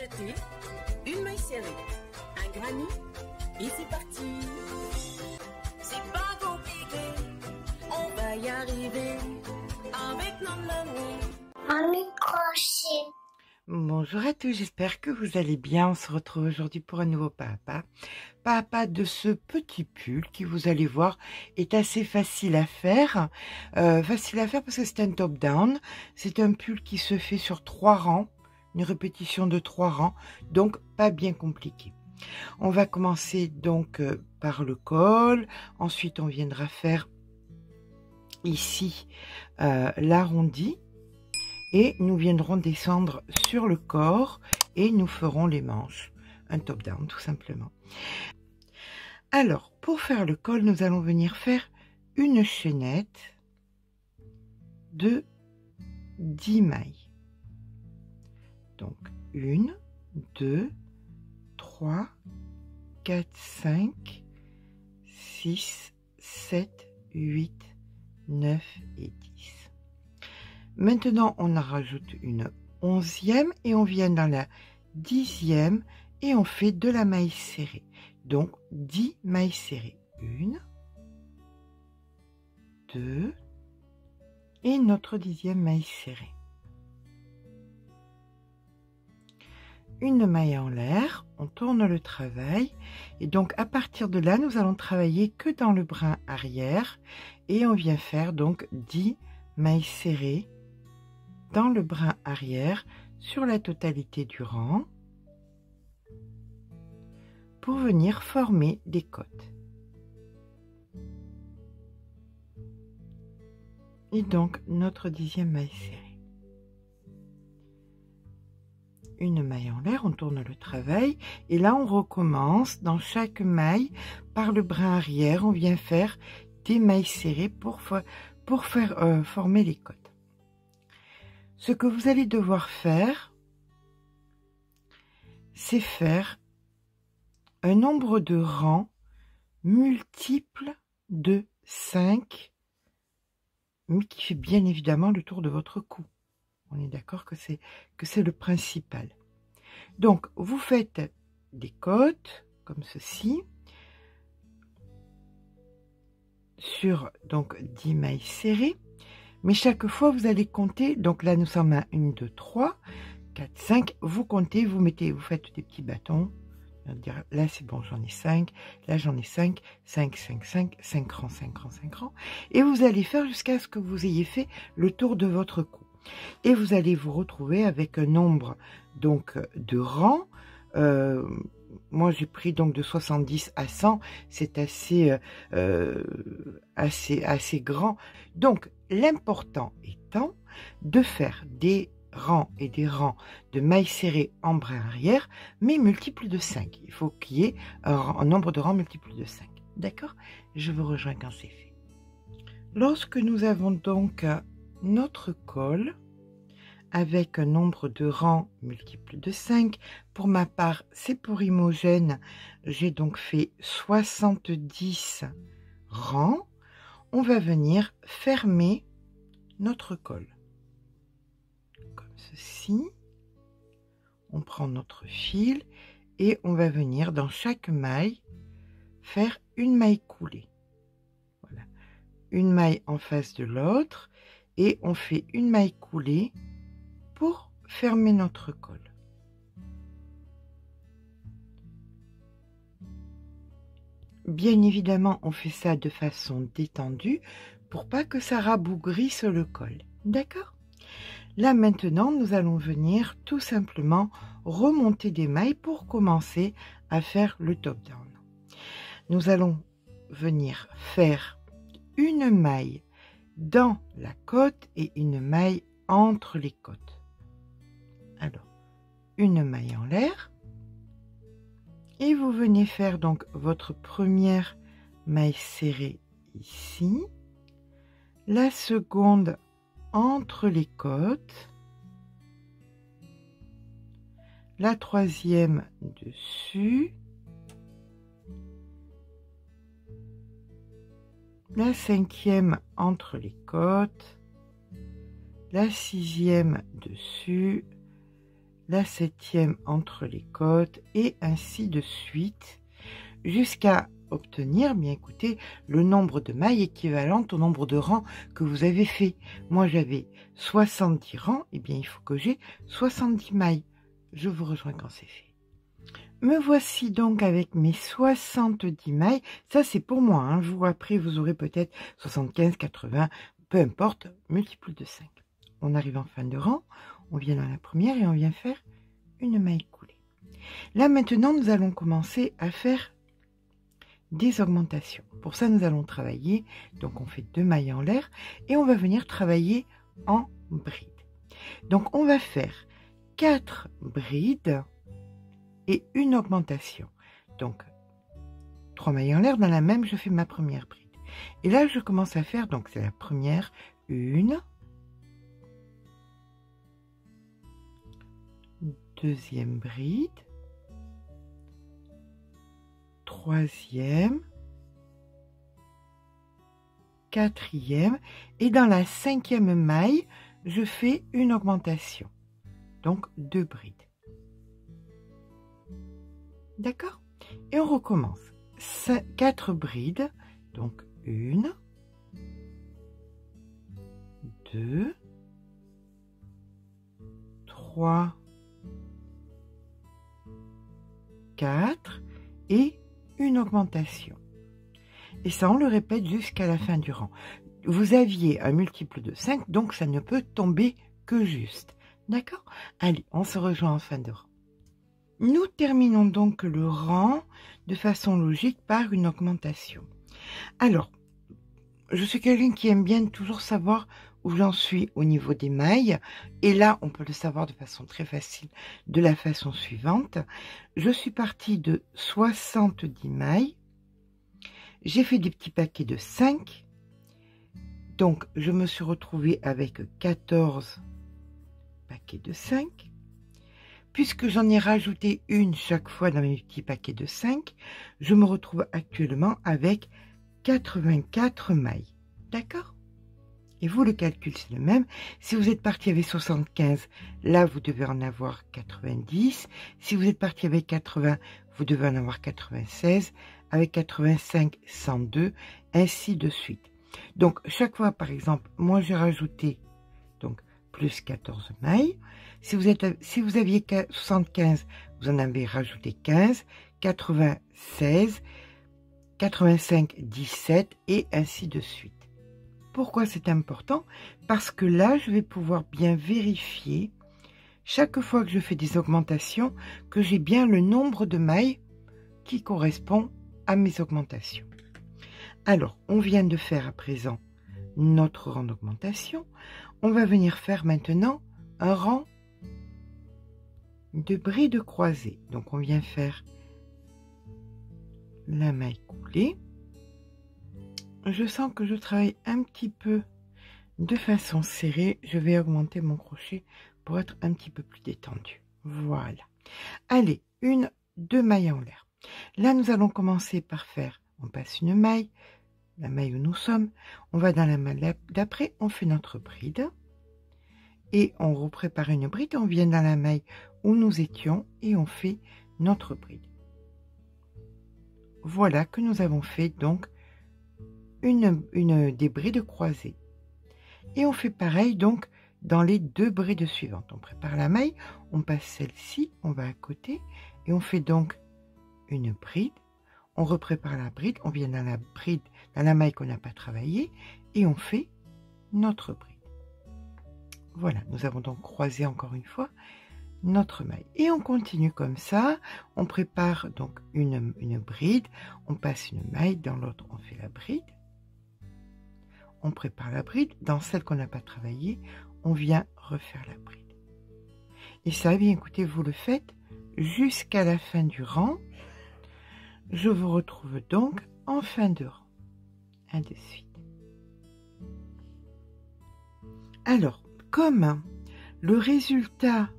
acheter une maille serrée, un granit et c'est parti. C'est pas compliqué, on va y arriver avec nos amis. Un micro-chip. Bonjour à tous, j'espère que vous allez bien. On se retrouve aujourd'hui pour un nouveau Papa de ce petit pull qui, vous allez voir, est assez facile à faire. Facile à faire parce que c'est un top-down. C'est un pull qui se fait sur 3 rangs, une répétition de 3 rangs, donc pas bien compliqué. On va commencer donc par le col, ensuite on viendra faire ici l'arrondi. Et nous viendrons descendre sur le corps et nous ferons les manches. Un top-down, tout simplement. Alors, pour faire le col, nous allons venir faire une chaînette de 10 mailles. Donc, 1, 2, 3, 4, 5, 6, 7, 8, 9 et 10. Maintenant, on en rajoute une 11e et on vient dans la 10e et on fait de la maille serrée. Donc, 10 mailles serrées. 1, 2 et notre 10e maille serrée. Une maille en l'air, on tourne le travail et donc à partir de là, nous allons travailler que dans le brin arrière et on vient faire donc 10 mailles serrées dans le brin arrière sur la totalité du rang pour venir former des côtes. Et donc notre 10e maille serrée. Une maille en l'air, on tourne le travail et là on recommence dans chaque maille par le brin arrière, on vient faire des mailles serrées pour faire former les côtes. Ce que vous allez devoir faire, c'est faire un nombre de rangs multiple de 5, mais qui fait bien évidemment le tour de votre cou. On est d'accord que c'est le principal. Donc, vous faites des côtes comme ceci, sur donc 10 mailles serrées. Mais chaque fois, vous allez compter. Donc là, nous sommes à 1, 2, 3, 4, 5. Vous comptez, vous faites des petits bâtons. Là, c'est bon, j'en ai 5. Là, j'en ai 5. 5, 5, 5. 5 rangs, 5 rangs, 5 rangs. Et vous allez faire jusqu'à ce que vous ayez fait le tour de votre cou. Et vous allez vous retrouver avec un nombre donc de rangs. Moi, j'ai pris donc de 70 à 100. C'est assez grand. Donc, l'important étant de faire des rangs et des rangs de mailles serrées en brin arrière, mais multiples de 5. Il faut qu'il y ait un nombre de rangs multiples de 5. D'accord? Je vous rejoins quand c'est fait. Lorsque nous avons donc notre col, avec un nombre de rangs multiples de 5. Pour ma part, c'est pour Imogène. J'ai donc fait 70 rangs. On va venir fermer notre col. Comme ceci. On prend notre fil et on va venir dans chaque maille faire une maille coulée. Voilà. Une maille en face de l'autre et on fait une maille coulée pour fermer notre col. Bien évidemment, on fait ça de façon détendue pour pas que ça rabougrisse le col. D'accord? Là maintenant, nous allons venir tout simplement remonter des mailles pour commencer à faire le top-down. Nous allons venir faire une maille dans la côte et une maille entre les côtes. Alors, une maille en l'air et vous venez faire donc votre première maille serrée ici, la seconde entre les côtes, la troisième dessus, la cinquième entre les côtes, la sixième dessus, la 7e entre les côtes et ainsi de suite jusqu'à obtenir, bien écoutez, le nombre de mailles équivalent au nombre de rangs que vous avez fait. Moi, j'avais 70 rangs, et bien, il faut que j'ai 70 mailles. Je vous rejoins quand c'est fait. Me voici donc avec mes 70 mailles. Ça, c'est pour moi. Hein. Vous, après, vous aurez peut-être 75, 80, peu importe, multiple de 5. On arrive en fin de rang, on vient dans la première et on vient faire une maille coulée. Là, maintenant, nous allons commencer à faire des augmentations. Pour ça, nous allons travailler, donc on fait 2 mailles en l'air et on va venir travailler en bride. Donc, on va faire 4 brides et une augmentation. Donc, 3 mailles en l'air, dans la même, je fais ma première bride. Et là, je commence à faire, donc c'est la première, une, deuxième bride, troisième, quatrième, et dans la 5e maille, je fais une augmentation, donc 2 brides. D'accord? Et on recommence. 4 brides, donc 1, 2, 3, 4 et une augmentation. Et ça, on le répète jusqu'à la fin du rang. Vous aviez un multiple de 5, donc ça ne peut tomber que juste. D'accord? Allez, on se rejoint en fin de rang. Nous terminons donc le rang de façon logique par une augmentation. Alors, je suis quelqu'un qui aime bien toujours savoir où j'en suis au niveau des mailles. Et là, on peut le savoir de façon très facile de la façon suivante. Je suis partie de 70 mailles. J'ai fait des petits paquets de 5. Donc, je me suis retrouvée avec 14 paquets de 5. Puisque j'en ai rajouté une chaque fois dans mes petits paquets de 5, je me retrouve actuellement avec 84 mailles. D'accord? Et vous, le calcul, c'est le même. Si vous êtes parti avec 75, là, vous devez en avoir 90. Si vous êtes parti avec 80, vous devez en avoir 96. Avec 85, 102, ainsi de suite. Donc, chaque fois, par exemple, moi, j'ai rajouté donc plus 14 mailles. Si vous aviez 75, vous en avez rajouté 15, 80, 16, 85, 17 et ainsi de suite. Pourquoi c'est important? Parce que là, je vais pouvoir bien vérifier chaque fois que je fais des augmentations que j'ai bien le nombre de mailles qui correspond à mes augmentations. Alors, on vient de faire à présent notre rang d'augmentation. On va venir faire maintenant un rang de brides croisées. Donc, on vient faire la maille coulée. Je sens que je travaille un petit peu de façon serrée. Je vais augmenter mon crochet pour être un petit peu plus détendu. Voilà. Allez, 2 mailles en l'air. Là, nous allons commencer par faire, on passe une maille, la maille où nous sommes. On va dans la maille d'après, on fait notre bride. Et on reprépare une bride, on vient dans la maille où nous étions et on fait notre bride. Voilà que nous avons fait donc des brides croisées. Et on fait pareil donc dans les 2 brides suivantes. On prépare la maille, on passe celle-ci, on va à côté et on fait donc une bride. On reprépare la bride, on vient dans la bride, dans la maille qu'on n'a pas travaillé et on fait notre bride. Voilà, nous avons donc croisé encore une fois notre maille. Et on continue comme ça. On prépare donc une bride. On passe une maille. Dans l'autre, on fait la bride. On prépare la bride. Dans celle qu'on n'a pas travaillée, on vient refaire la bride. Et ça, bien écoutez, vous le faites jusqu'à la fin du rang. Je vous retrouve donc en fin de rang. Un de suite. Alors, comme le résultat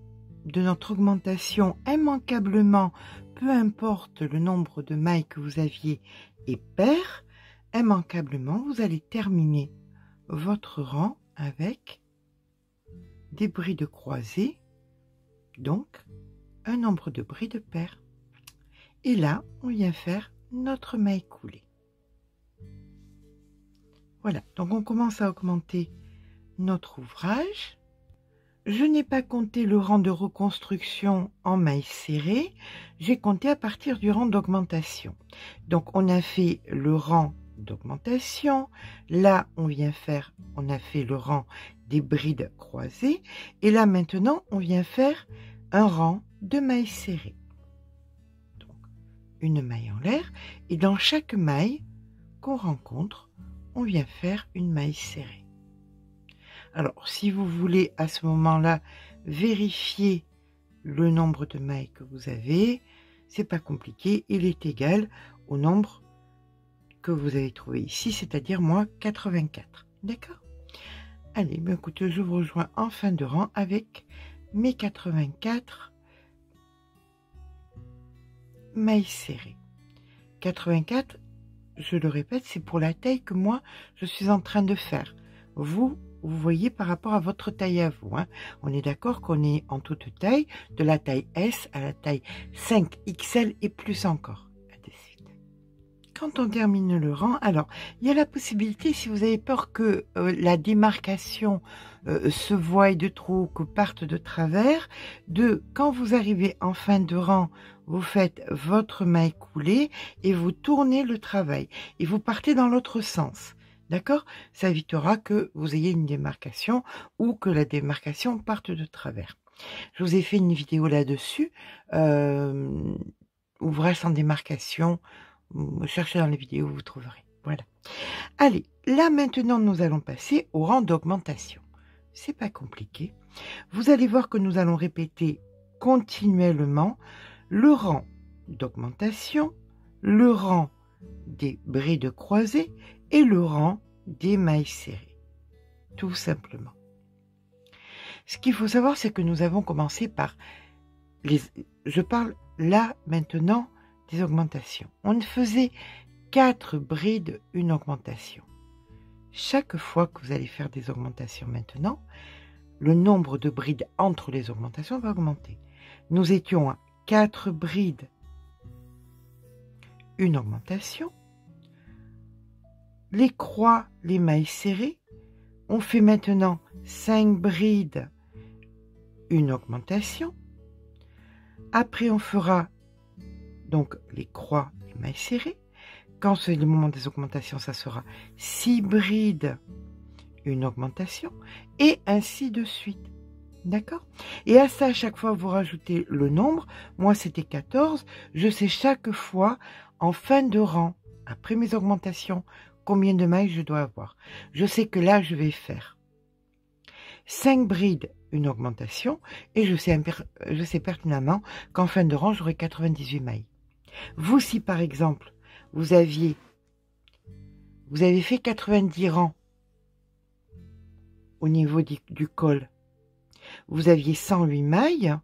de notre augmentation immanquablement, peu importe le nombre de mailles que vous aviez, est pair, immanquablement, vous allez terminer votre rang avec des brides croisées donc un nombre de brides pair. Et là, on vient faire notre maille coulée. Voilà, donc on commence à augmenter notre ouvrage. Je n'ai pas compté le rang de reconstruction en maille serrée, j'ai compté à partir du rang d'augmentation. Donc on a fait le rang d'augmentation, là on a fait le rang des brides croisées, et là maintenant on vient faire un rang de mailles serrées. Donc une maille en l'air, et dans chaque maille qu'on rencontre, on vient faire une maille serrée. Alors, si vous voulez à ce moment-là vérifier le nombre de mailles que vous avez, c'est pas compliqué, il est égal au nombre que vous avez trouvé ici, c'est-à-dire moi 84. D'accord? Allez, ben écoutez, je vous rejoins en fin de rang avec mes 84 mailles serrées. 84, je le répète, c'est pour la taille que moi je suis en train de faire. Vous voyez par rapport à votre taille à vous. Hein. On est d'accord qu'on est en toute taille, de la taille S à la taille 5XL et plus encore. Quand on termine le rang, alors, il y a la possibilité, si vous avez peur que la démarcation se voie de trop, que parte de travers, quand vous arrivez en fin de rang, vous faites votre maille coulée et vous tournez le travail. Et vous partez dans l'autre sens. D'accord? Ça évitera que vous ayez une démarcation ou que la démarcation parte de travers. Je vous ai fait une vidéo là-dessus. Ouvrage sans démarcation. Cherchez dans les vidéos, vous trouverez. Voilà. Allez, là maintenant, nous allons passer au rang d'augmentation. C'est pas compliqué. Vous allez voir que nous allons répéter continuellement le rang d'augmentation, le rang des brides croisées et le rang des mailles serrées. Tout simplement. Ce qu'il faut savoir, c'est que nous avons commencé par je parle là maintenant des augmentations. On faisait 4 brides, une augmentation. Chaque fois que vous allez faire des augmentations maintenant, le nombre de brides entre les augmentations va augmenter. Nous étions à 4 brides, une augmentation. Les croix, les mailles serrées, on fait maintenant 5 brides, une augmentation. Après, on fera donc les croix, les mailles serrées. Quand c'est le moment des augmentations, ça sera 6 brides, une augmentation, et ainsi de suite. D'accord? Et à ça, à chaque fois, vous rajoutez le nombre. Moi, c'était 14. Je sais chaque fois, en fin de rang, après mes augmentations, combien de mailles je dois avoir. Je sais que là, je vais faire 5 brides, une augmentation, et je sais pertinemment qu'en fin de rang, j'aurai 98 mailles. Vous, si par exemple, vous avez fait 90 rangs au niveau du col, vous aviez 108 mailles,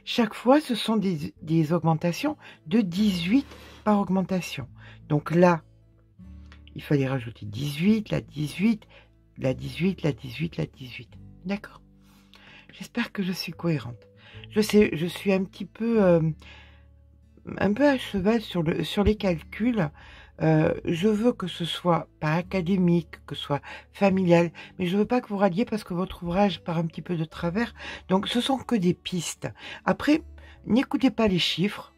chaque fois, ce sont des augmentations de 18 par augmentation. Donc là, il fallait rajouter 18, la 18, la 18, la 18, la 18. D'accord? J'espère que je suis cohérente. Je sais, je suis un peu à cheval sur les calculs. Je veux que ce soit pas académique, que ce soit familial, mais je veux pas que vous radiez parce que votre ouvrage part un petit peu de travers. Donc, ce sont que des pistes. Après, n'écoutez pas les chiffres.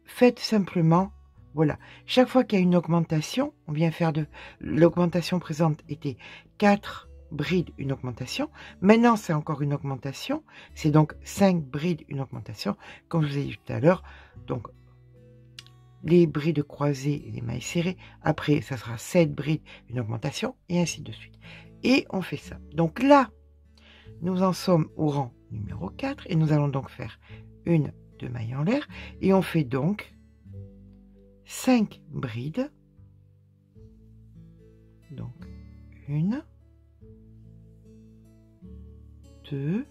Faites simplement, voilà. Chaque fois qu'il y a une augmentation, on vient faire l'augmentation présente était 4 brides, une augmentation. Maintenant, c'est encore une augmentation. C'est donc 5 brides, une augmentation, comme je vous ai dit tout à l'heure. Donc, les brides croisées et les mailles serrées. Après, ça sera 7 brides, une augmentation, et ainsi de suite. Et on fait ça. Donc là, nous en sommes au rang numéro 4, et nous allons donc faire une de mailles en l'air, et on fait donc 5 brides. Donc, 1, 2,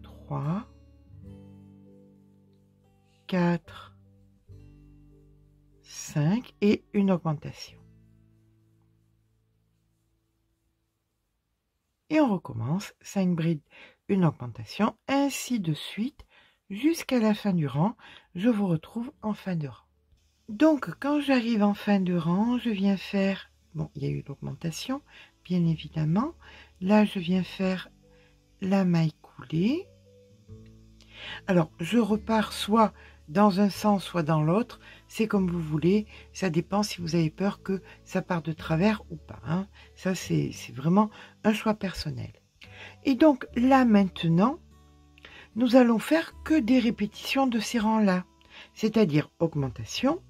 3, 4, 5 et une augmentation. Et on recommence, 5 brides, une augmentation, ainsi de suite, jusqu'à la fin du rang. Je vous retrouve en fin de rang. Donc, quand j'arrive en fin de rang, je viens faire, bon, il y a eu l'augmentation, bien évidemment. Là, je viens faire la maille coulée. Alors, je repars soit dans un sens, soit dans l'autre. C'est comme vous voulez. Ça dépend si vous avez peur que ça parte de travers ou pas, hein. Ça, c'est vraiment un choix personnel. Et donc, là, maintenant, nous allons faire que des répétitions de ces rangs-là. C'est-à-dire augmentation,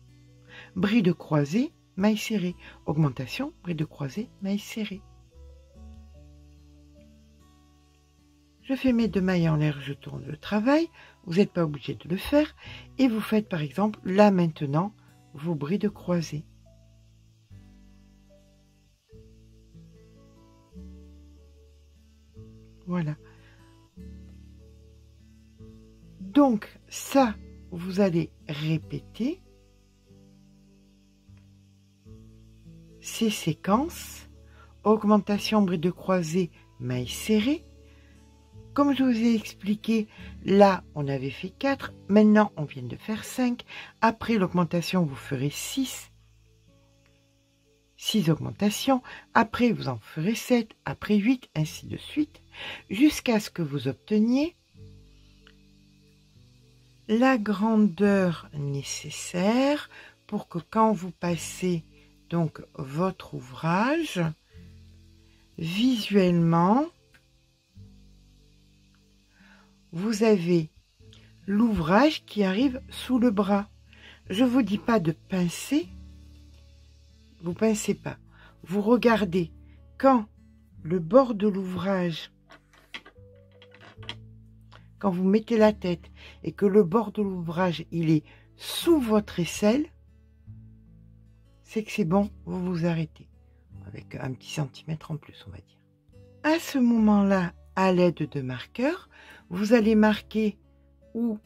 bris de croisée, maille serrée. Augmentation, bris de croisée, maille serrée. Je fais mes 2 mailles en l'air, je tourne le travail. Vous n'êtes pas obligé de le faire. Et vous faites par exemple, là maintenant, vos bris de croisée. Voilà. Donc ça, vous allez répéter ces séquences. Augmentation, bris de croisée, maille serrée. Comme je vous ai expliqué, là, on avait fait 4. Maintenant, on vient de faire 5. Après l'augmentation, vous ferez 6. 6 augmentations. Après, vous en ferez 7. Après 8, ainsi de suite. Jusqu'à ce que vous obteniez la grandeur nécessaire pour que quand vous passez donc votre ouvrage, visuellement, vous avez l'ouvrage qui arrive sous le bras. Je ne vous dis pas de pincer, vous pincez pas. Vous regardez quand le bord de l'ouvrage, quand vous mettez la tête et que le bord de l'ouvrage il est sous votre aisselle, c'est que c'est bon, vous vous arrêtez. Avec un petit centimètre en plus, on va dire. À ce moment-là, à l'aide de marqueurs, vous allez marquer où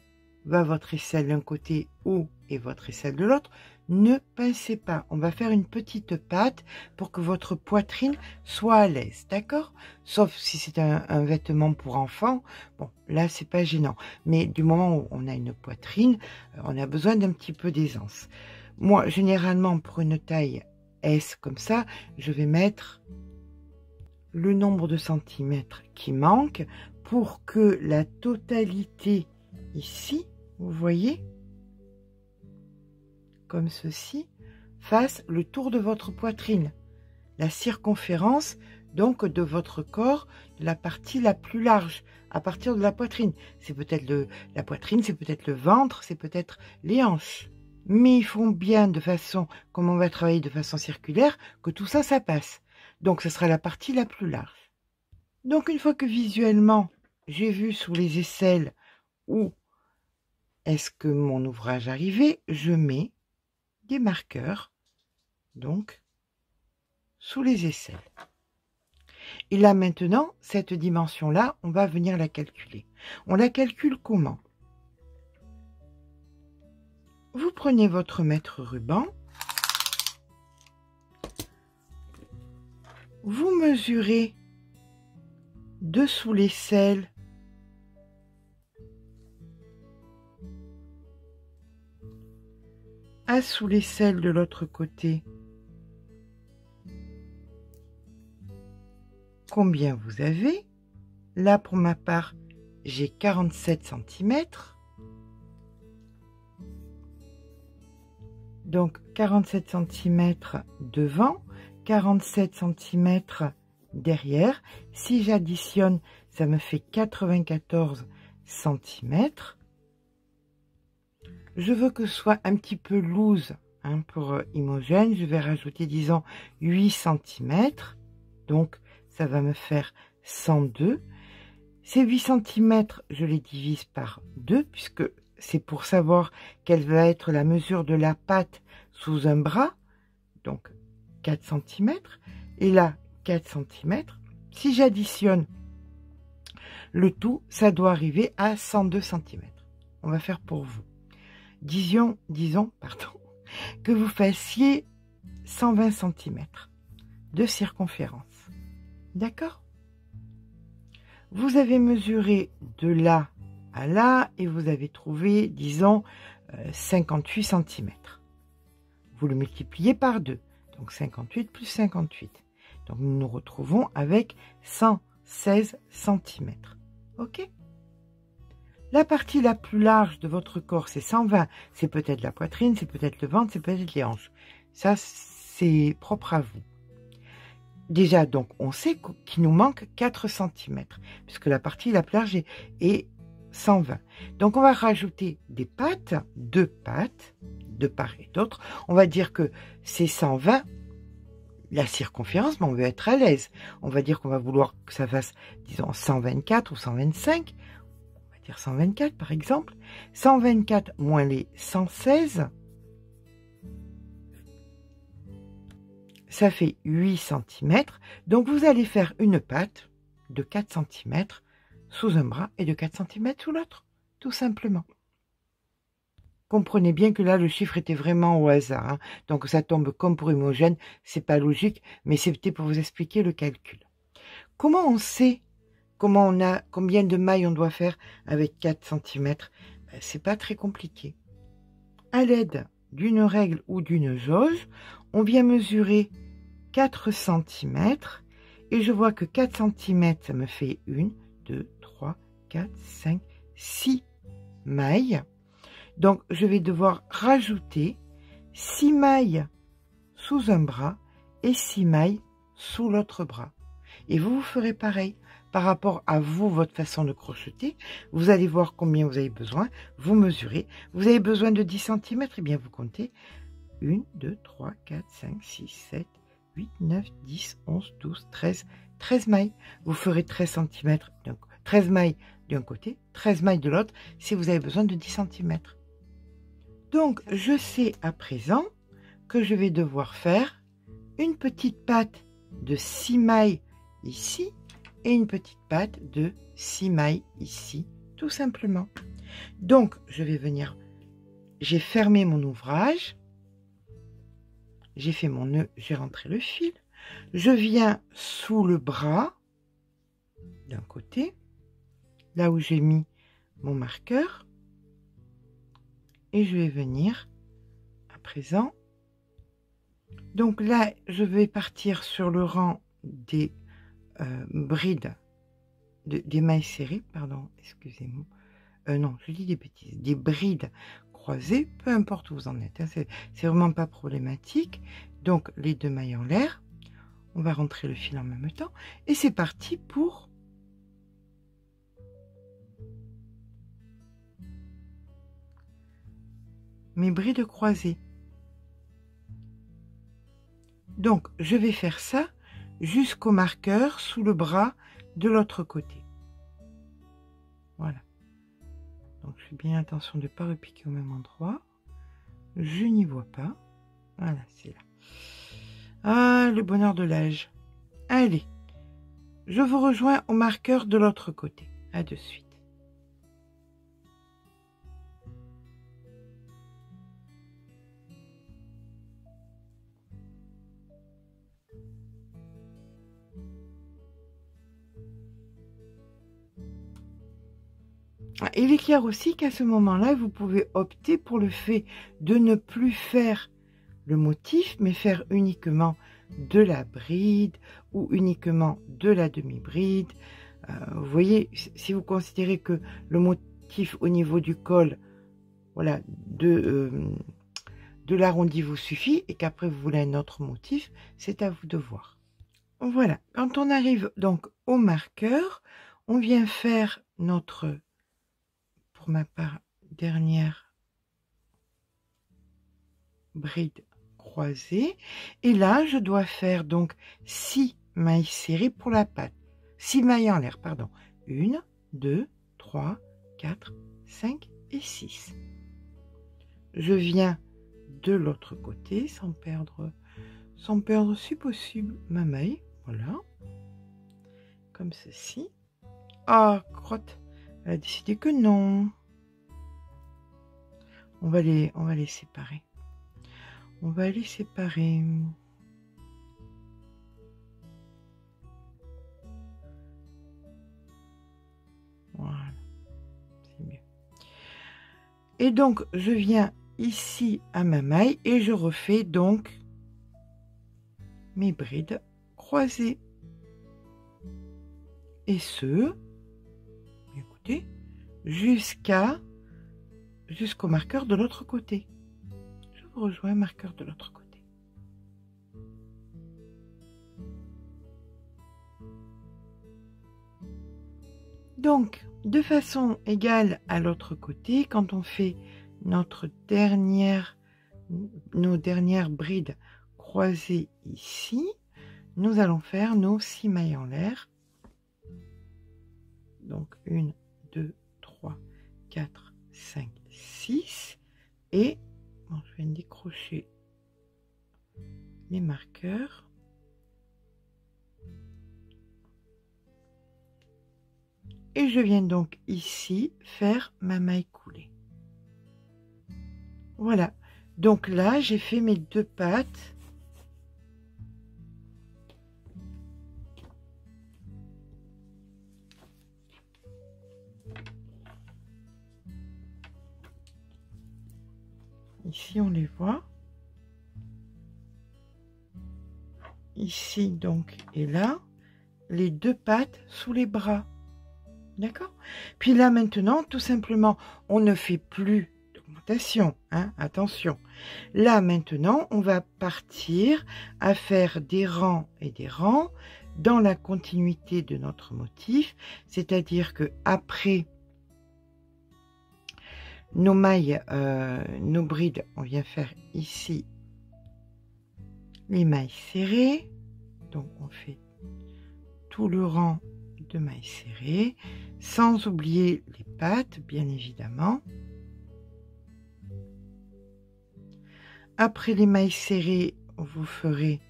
va votre aisselle d'un côté, où est votre aisselle de l'autre. Ne pincez pas. On va faire une petite patte pour que votre poitrine soit à l'aise, d'accord? Sauf si c'est un vêtement pour enfants. Bon, là, c'est pas gênant. Mais du moment où on a une poitrine, on a besoin d'un petit peu d'aisance. Moi, généralement, pour une taille S comme ça, je vais mettre le nombre de centimètres qui manque pour que la totalité ici, vous voyez, comme ceci, fasse le tour de votre poitrine. La circonférence, donc, de votre corps, de la partie la plus large, à partir de la poitrine. C'est peut-être la poitrine, c'est peut-être le ventre, c'est peut-être les hanches. Mais ils font bien de façon, comme on va travailler de façon circulaire, que tout ça, ça passe. Donc, ce sera la partie la plus large. Donc, une fois que visuellement, j'ai vu sous les aisselles où est-ce que mon ouvrage arrivait, je mets des marqueurs, donc, sous les aisselles. Et là, maintenant, cette dimension-là, on va venir la calculer. On la calcule comment? Vous prenez votre mètre ruban, vous mesurez dessous l'aisselle à sous l'aisselle de l'autre côté combien vous avez. Là, pour ma part, j'ai 47 cm. Donc 47 cm devant, 47 cm derrière. Si j'additionne, ça me fait 94 cm. Je veux que ce soit un petit peu loose, hein, pour Imogen. Je vais rajouter, disons, 8 cm. Donc, ça va me faire 102. Ces 8 cm, je les divise par 2, puisque c'est pour savoir quelle va être la mesure de la patte sous un bras. Donc, 4 cm. Et là, 4 cm. Si j'additionne le tout, ça doit arriver à 102 cm. On va faire pour vous. Disons, que vous fassiez 120 cm de circonférence. D'accord? Vous avez mesuré de là à là et vous avez trouvé, disons, 58 cm. Vous le multipliez par 2, donc 58 plus 58. Donc nous nous retrouvons avec 116 cm. Ok? La partie la plus large de votre corps, c'est 120. C'est peut-être la poitrine, c'est peut-être le ventre, c'est peut-être les hanches. Ça, c'est propre à vous. Déjà, donc, on sait qu'il nous manque 4 cm, puisque la partie la plus large est 120. Donc, on va rajouter des pattes, 2 pattes, de part et d'autre. On va dire que c'est 120, la circonférence, mais on veut être à l'aise. On va dire qu'on va vouloir que ça fasse, disons, 124 ou 125. On va dire 124, par exemple. 124 moins les 116, ça fait 8 cm. Donc, vous allez faire une patte de 4 cm sous un bras et de 4 cm sous l'autre, tout simplement. Comprenez bien que là, le chiffre était vraiment au hasard. Hein. Donc, ça tombe comme pour Imogène. C'est pas logique, mais c'était pour vous expliquer le calcul. Comment on sait combien de mailles on doit faire avec 4 cm? C'est pas très compliqué. À l'aide d'une règle ou d'une jauge, on vient mesurer 4 cm et je vois que 4 cm, ça me fait 1, 2, 3, 4, 5, 6 mailles. Donc, je vais devoir rajouter 6 mailles sous un bras et 6 mailles sous l'autre bras. Et vous ferez pareil. Par rapport à vous, votre façon de crocheter, vous allez voir combien vous avez besoin, vous mesurez. Vous avez besoin de 10 cm, et bien vous comptez 1, 2, 3, 4, 5, 6, 7, 8, 9, 10, 11, 12, 13, 13 mailles. Vous ferez 13 cm, donc 13 mailles d'un côté, 13 mailles de l'autre, si vous avez besoin de 10 cm. Donc, je sais à présent que je vais devoir faire une petite patte de 6 mailles ici et une petite patte de 6 mailles ici, tout simplement. Donc, je vais venir, j'ai fermé mon ouvrage, j'ai fait mon nœud, j'ai rentré le fil, je viens sous le bras d'un côté, là où j'ai mis mon marqueur, et je vais venir à présent. Donc là, je vais partir sur le rang des brides, des mailles serrées, pardon, excusez-moi. Non, je dis des bêtises, des brides croisées, peu importe où vous en êtes, hein, c'est vraiment pas problématique. Donc les 2 mailles en l'air, on va rentrer le fil en même temps, et c'est parti pour mes brides croisées. Donc, je vais faire ça jusqu'au marqueur sous le bras de l'autre côté. Voilà. Donc, je fais bien attention de ne pas repiquer au même endroit. Je n'y vois pas. Voilà, c'est là. Ah, le bonheur de l'âge. Allez, je vous rejoins au marqueur de l'autre côté. À de suite. Il est clair aussi qu'à ce moment-là, vous pouvez opter pour le fait de ne plus faire le motif, mais faire uniquement de la bride ou uniquement de la demi-bride. Vous voyez, si vous considérez que le motif au niveau du col, voilà, de l'arrondi vous suffit et qu'après vous voulez un autre motif, c'est à vous de voir. Voilà, quand on arrive donc au marqueur, on vient faire notre, pour ma part, dernière bride croisée. Et là, je dois faire donc 6 mailles serrées pour la patte. 6 mailles en l'air, pardon. 1, 2, 3, 4, 5 et 6. Je viens de l'autre côté sans perdre si possible ma maille. Voilà. Comme ceci. Ah, crotte. Elle a décidé que non. On va les séparer. On va les séparer. Et donc, je viens ici à ma maille et je refais donc mes brides croisées. Et ce, écoutez, jusqu'au marqueur de l'autre côté. Je vous rejoins, marqueur de l'autre côté. Donc, de façon égale à l'autre côté, quand on fait nos dernières brides croisées ici, nous allons faire nos 6 mailles en l'air. Donc 1, 2, 3, 4, 5, 6. Et bon, je viens de décrocher les marqueurs. Et je viens donc ici faire ma maille coulée. Voilà. Donc là, j'ai fait mes 2 pattes. Ici, on les voit. Ici, donc, et là, les 2 pattes sous les bras. D'accord? Puis là, maintenant, tout simplement, on ne fait plus d'augmentation. Hein? Attention. Là, maintenant, on va partir à faire des rangs et des rangs dans la continuité de notre motif. C'est-à-dire que après nos mailles, nos brides, on vient faire ici les mailles serrées. Donc, on fait tout le rang de mailles serrées, sans oublier les pattes, bien évidemment. Après les mailles serrées, vous ferez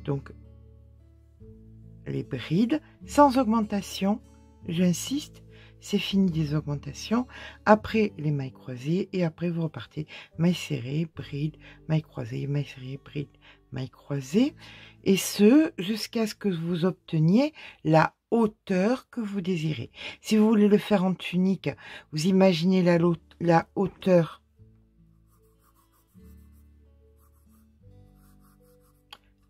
donc les brides, sans augmentation, j'insiste, c'est fini des augmentations. Après les mailles croisées, et après vous repartez mailles serrées, brides, mailles croisées, mailles serrées, brides, mailles croisées, et ce, jusqu'à ce que vous obteniez la hauteur que vous désirez. Si vous voulez le faire en tunique, vous imaginez la hauteur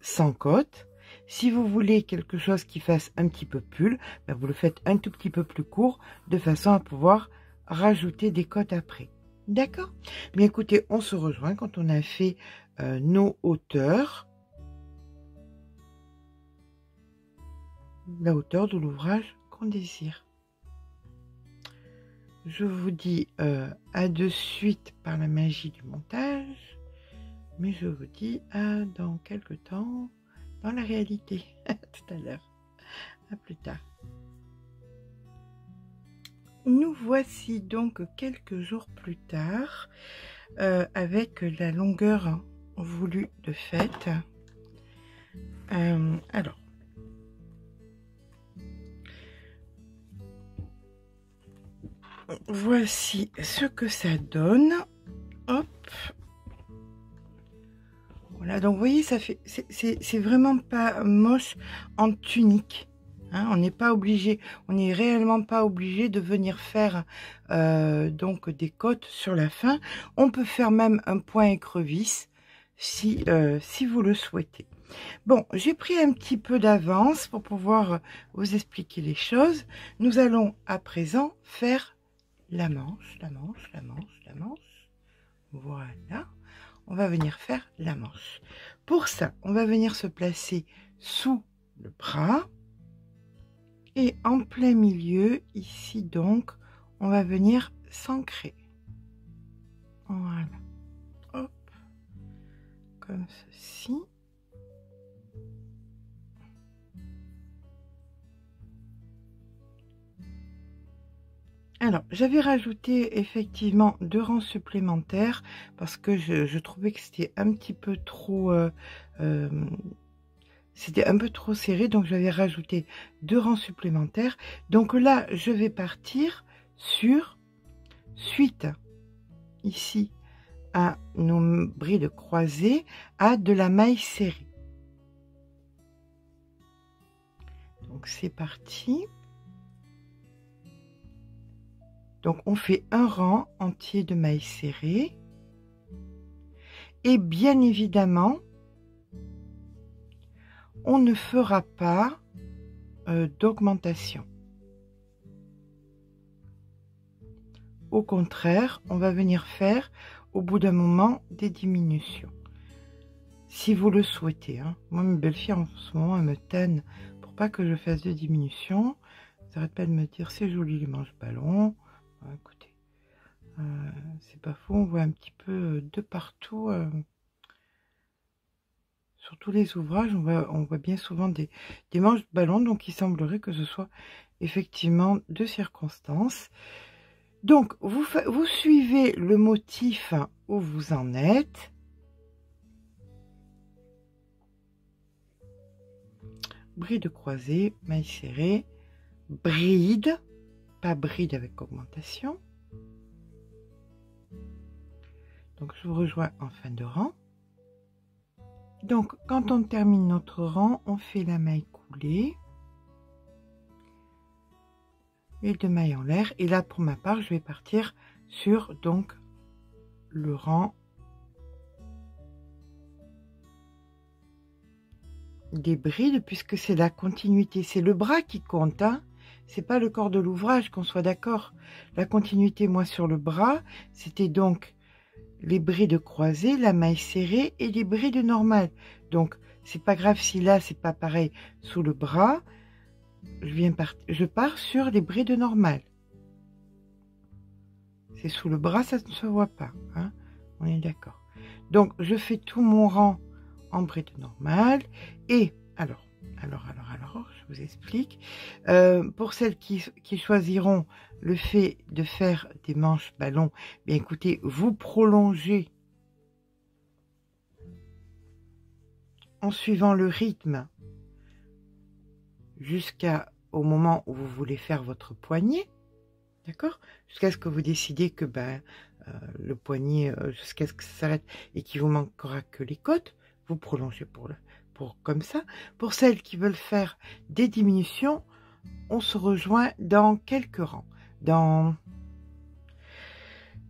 sans côte. Si vous voulez quelque chose qui fasse un petit peu pull, ben vous le faites un tout petit peu plus court, de façon à pouvoir rajouter des côtes après. D'accord? Mais écoutez, on se rejoint quand on a fait nos hauteurs. La hauteur de l'ouvrage qu'on désire. Je vous dis à de suite par la magie du montage, mais je vous dis à dans quelques temps dans la réalité. À tout à l'heure. À plus tard. Nous voici donc quelques jours plus tard avec la longueur voulue de fête. Alors. Voici ce que ça donne. Hop. Voilà, donc vous voyez, ça fait, c'est vraiment pas moche en tunique. Hein, on n'est pas obligé, on n'est réellement pas obligé de venir faire donc des côtes sur la fin. On peut faire même un point écrevisse si vous le souhaitez. Bon, j'ai pris un petit peu d'avance pour pouvoir vous expliquer les choses. Nous allons à présent faire la manche, la manche, la manche, la manche. Voilà. On va venir faire la manche. Pour ça, on va venir se placer sous le bras. Et en plein milieu, ici donc, on va venir s'ancrer. Voilà. Hop. Comme ceci. Alors, j'avais rajouté effectivement 2 rangs supplémentaires parce que je trouvais que c'était un petit peu trop... c'était un peu trop serré, donc j'avais rajouté 2 rangs supplémentaires. Donc là, je vais partir sur suite, ici, à nos brides croisées, à de la maille serrée. Donc c'est parti. Donc on fait un rang entier de mailles serrées. Et bien évidemment, on ne fera pas d'augmentation. Au contraire, on va venir faire au bout d'un moment des diminutions. Si vous le souhaitez. Hein. Moi, mes belles-filles, en ce moment, elles me tannent pour pas que je fasse de diminutions. Elles n'arrêtent pas de me dire, c'est joli les manches ballons. Écoutez, c'est pas faux, on voit un petit peu de partout. Sur tous les ouvrages, on voit bien souvent des manches ballons, donc il semblerait que ce soit effectivement de circonstance. Donc, vous suivez le motif où vous en êtes. Bride croisée, maille serrée, bride, pas bride avec augmentation. Donc, je vous rejoins en fin de rang. Donc, quand on termine notre rang, on fait la maille coulée. Et 2 mailles en l'air. Et là, pour ma part, je vais partir sur donc le rang des brides, puisque c'est la continuité. C'est le bras qui compte, hein. C'est pas le corps de l'ouvrage, qu'on soit d'accord. La continuité, moi, sur le bras, c'était donc les brides croisées, la maille serrée et les brides normales. Donc, c'est pas grave si là, c'est pas pareil sous le bras. Je pars sur les brides normales. C'est sous le bras, ça ne se voit pas. Hein, on est d'accord. Donc, je fais tout mon rang en bride normale. Et, alors, je vous explique. Pour celles qui choisiront le fait de faire des manches ballons, bien écoutez, vous prolongez en suivant le rythme jusqu'au moment où vous voulez faire votre poignet, d'accord? Jusqu'à ce que vous décidez que le poignet, jusqu'à ce que ça s'arrête et qu'il vous manquera que les côtes, vous prolongez comme ça. Pour celles qui veulent faire des diminutions, on se rejoint dans quelques rangs. Dans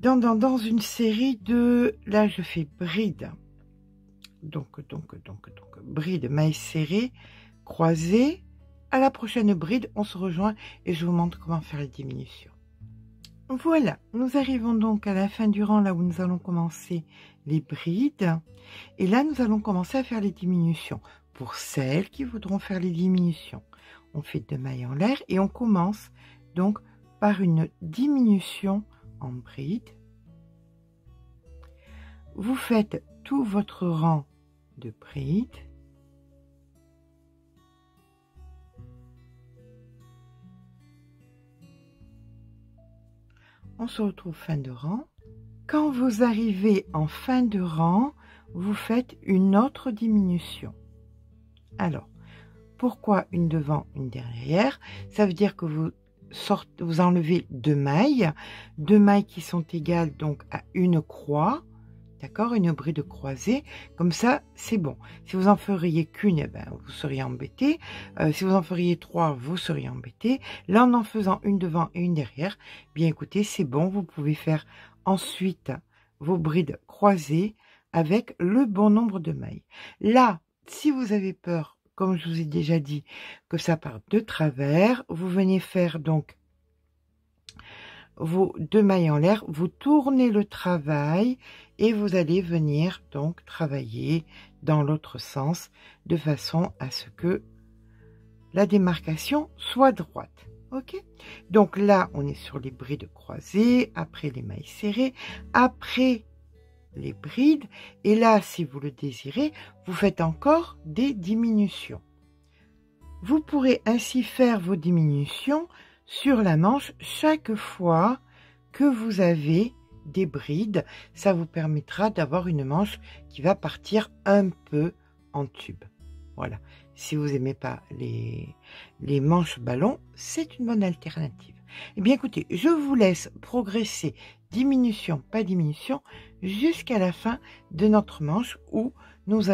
une série de... Là, je fais bride. Donc bride, maille serrée, croisée. À la prochaine bride, on se rejoint et je vous montre comment faire les diminutions. Voilà, nous arrivons donc à la fin du rang, là où nous allons commencer les brides. Et là, nous allons commencer à faire les diminutions. Pour celles qui voudront faire les diminutions, on fait 2 mailles en l'air et on commence donc par une diminution en bride. Vous faites tout votre rang de brides. On se retrouve fin de rang. Quand vous arrivez en fin de rang, vous faites une autre diminution. Alors, pourquoi une devant, une derrière? Ça veut dire que vous enlevez 2 mailles qui sont égales donc à une croix, d'accord, une bride croisée. Comme ça, c'est bon. Si vous en feriez qu'une, vous seriez embêté. Si vous en feriez 3, vous seriez embêté. Là, en faisant une devant et une derrière, bien écoutez, c'est bon. Vous pouvez faire ensuite vos brides croisées avec le bon nombre de mailles. Là, si vous avez peur, comme je vous ai déjà dit, que ça parte de travers, vous venez faire donc vos 2 mailles en l'air, vous tournez le travail et vous allez venir donc travailler dans l'autre sens de façon à ce que la démarcation soit droite. Ok, donc là on est sur les brides croisées, après les mailles serrées, après les brides, et là si vous le désirez, vous faites encore des diminutions. Vous pourrez ainsi faire vos diminutions sur la manche chaque fois que vous avez des brides. Ça vous permettra d'avoir une manche qui va partir un peu en tube. Voilà. Si vous n'aimez pas les manches ballons, c'est une bonne alternative. Eh bien, écoutez, je vous laisse progresser diminution, pas diminution, jusqu'à la fin de notre manche où nous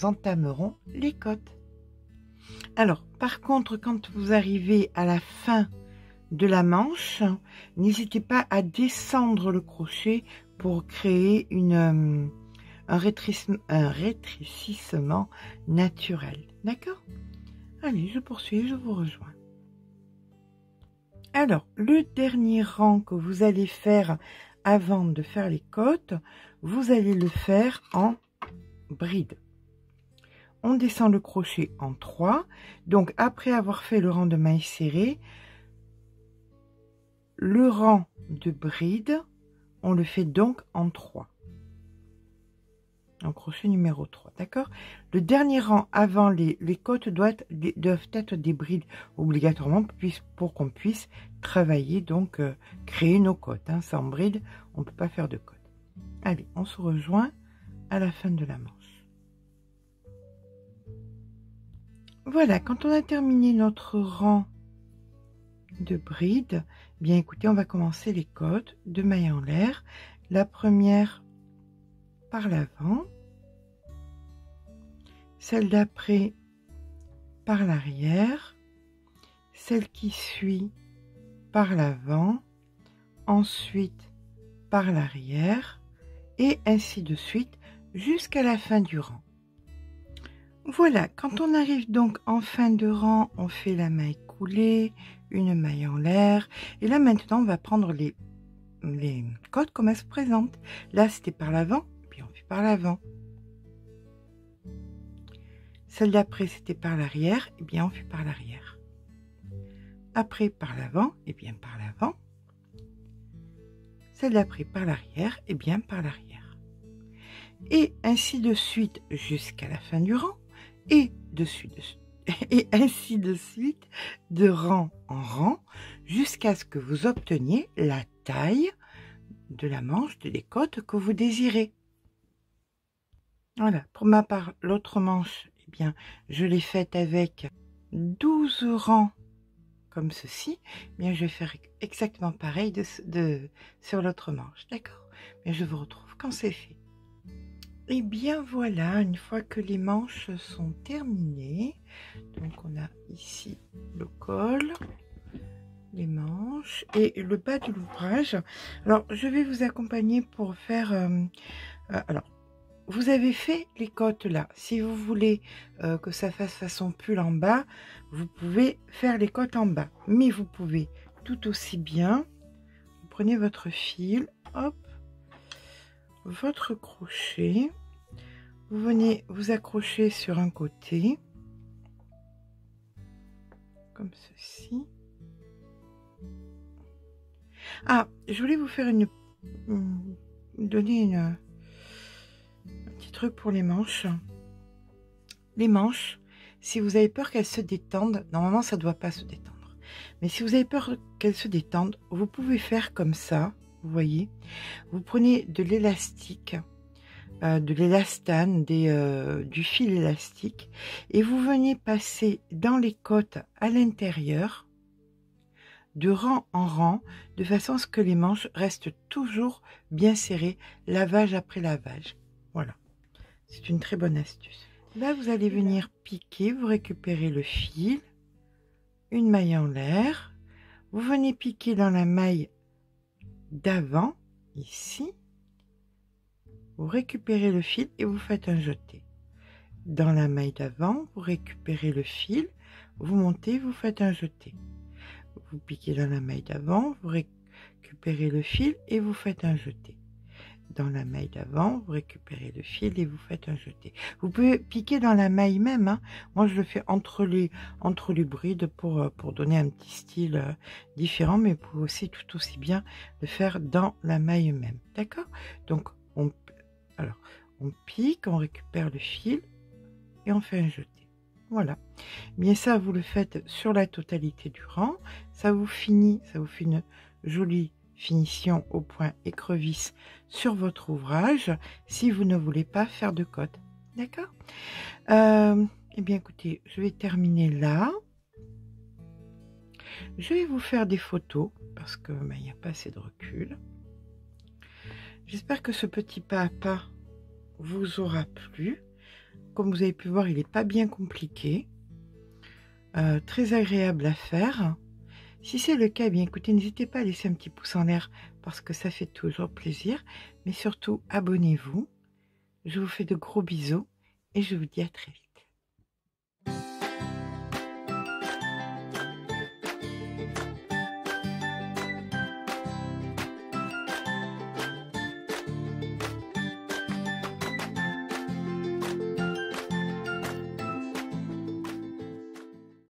entamerons les côtes. Alors, par contre, quand vous arrivez à la fin de la manche, n'hésitez pas à descendre le crochet pour créer un rétrécissement naturel. D'accord? Allez, je poursuis, je vous rejoins. Alors, le dernier rang que vous allez faire avant de faire les côtes, vous allez le faire en bride. On descend le crochet en 3. Donc, après avoir fait le rang de mailles serrées, le rang de bride, on le fait donc en 3. En crochet numéro 3, d'accord? Le dernier rang avant les côtes doivent être des brides obligatoirement pour qu'on puisse travailler, donc créer nos côtes. Hein. Sans bride, on ne peut pas faire de côtes. Allez, on se rejoint à la fin de la manche. Voilà, quand on a terminé notre rang de brides, bien écoutez, on va commencer les côtes de mailles en l'air. La première par l'avant, celle d'après par l'arrière, celle qui suit par l'avant, ensuite par l'arrière, et ainsi de suite jusqu'à la fin du rang. Voilà, quand on arrive donc en fin de rang, on fait la maille coulée, une maille en l'air, et là maintenant on va prendre les côtes comme elles se présentent. Là c'était par l'avant, puis on fait par l'avant. Celle d'après c'était par l'arrière, et bien on fait par l'arrière. Après par l'avant, et bien par l'avant. Celle d'après par l'arrière, et bien par l'arrière. Et ainsi de suite jusqu'à la fin du rang, et ainsi de suite de rang en rang, jusqu'à ce que vous obteniez la taille de la manche de les côtes que vous désirez. Voilà, pour ma part, l'autre manche, eh bien, je l'ai faite avec 12 rangs comme ceci. Eh bien, je vais faire exactement pareil sur l'autre manche, d'accord? Mais je vous retrouve quand c'est fait. Et bien voilà, une fois que les manches sont terminées, donc on a ici le col, les manches et le bas de l'ouvrage. Alors, je vais vous accompagner pour faire... alors, vous avez fait les côtes là. Si vous voulez que ça fasse façon pull en bas, vous pouvez faire les côtes en bas. Mais vous pouvez tout aussi bien, vous prenez votre fil, hop, votre crochet, vous venez vous accrocher sur un côté, comme ceci. Ah, je voulais vous faire donner un petit truc pour les manches. Les manches, si vous avez peur qu'elles se détendent, normalement ça ne doit pas se détendre. Mais si vous avez peur qu'elles se détendent, vous pouvez faire comme ça, vous voyez. Vous prenez de l'élastique, de l'élastane, du fil élastique, et vous venez passer dans les côtes à l'intérieur, de rang en rang, de façon à ce que les manches restent toujours bien serrées, lavage après lavage. Voilà, c'est une très bonne astuce. Là, vous allez venir piquer, vous récupérez le fil, une maille en l'air, vous venez piquer dans la maille d'avant, ici, vous récupérez le fil et vous faites un jeté. Dans la maille d'avant, vous récupérez le fil, vous montez, vous faites un jeté. Vous piquez dans la maille d'avant, vous récupérez le fil et vous faites un jeté. Dans la maille d'avant, vous récupérez le fil et vous faites un jeté. Vous pouvez piquer dans la maille même, hein. Moi je le fais entre les brides pour donner un petit style différent, mais vous pouvez aussi tout aussi bien le faire dans la maille même, d'accord? Donc on pique, on récupère le fil et on fait un jeté. Voilà. Bien ça, vous le faites sur la totalité du rang. Ça vous fait une jolie finition au point écrevisse sur votre ouvrage si vous ne voulez pas faire de côte. D'accord? Eh bien, écoutez, je vais terminer là. Je vais vous faire des photos parce que il n'y a pas assez de recul. J'espère que ce petit pas à pas vous aura plu. Comme vous avez pu voir, il n'est pas bien compliqué. Très agréable à faire. Si c'est le cas, eh bien écoutez, n'hésitez pas à laisser un petit pouce en l'air parce que ça fait toujours plaisir. Mais surtout, abonnez-vous. Je vous fais de gros bisous et je vous dis à très vite.